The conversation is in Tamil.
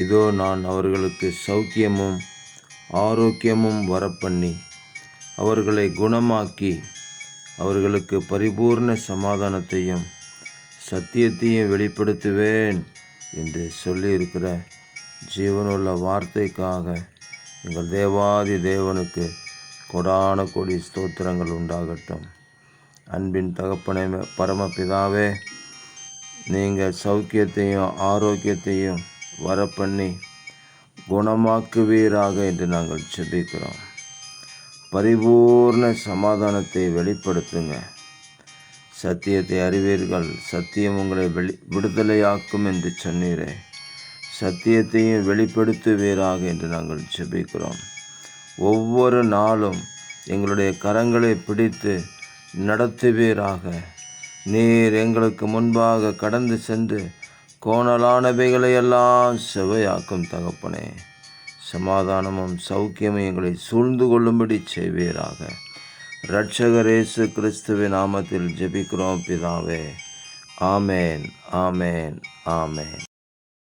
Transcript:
இதோ நான் அவர்களுக்கு சௌக்கியமும் ஆரோக்கியமும் வரப்பண்ணி அவர்களை குணமாக்கி அவர்களுக்கு பரிபூர்ண சமாதானத்தையும் சத்தியத்தையும் வெளிப்படுத்துவேன் என்று சொல்லியிருக்கிற ஜீவனுள்ள வார்த்தைக்காக எங்கள் தேவாதி தேவனுக்கு கொடான கொடி ஸ்தோத்திரங்கள் உண்டாகட்டும். அன்பின் தகப்பனே, பரமபிதாவே, நீங்கள் சௌக்கியத்தையும் ஆரோக்கியத்தையும் வரப்பண்ணி குணமாக்குவீராக என்று நாங்கள் ஜெபிக்கிறோம். பரிபூர்ண சமாதானத்தை வெளிப்படுத்துங்க. சத்தியத்தை அறிவீர்கள், சத்தியம் உங்களை விடுதலையாக்கும் என்று சொன்னீரே. சத்தியத்தையும் வெளிப்படுத்துவீராக என்று நாங்கள் ஜெபிக்கிறோம். ஒவ்வொரு நாளும் எங்களுடைய கரங்களை பிடித்து நடத்துவீராக. நீர் எங்களுக்கு முன்பாக கடந்து சென்று கோணலானவைகளை எல்லாம் செவையாக்கும் தகப்பனே. சமாதானமும் சௌக்கியமும் எங்களை சூழ்ந்து கொள்ளும்படி செய்வீராக. இரட்சகர் இயேசு கிறிஸ்துவின் நாமத்தில் ஜெபிக்கிறோம் பிதாவே. ஆமேன், ஆமேன், ஆமேன்.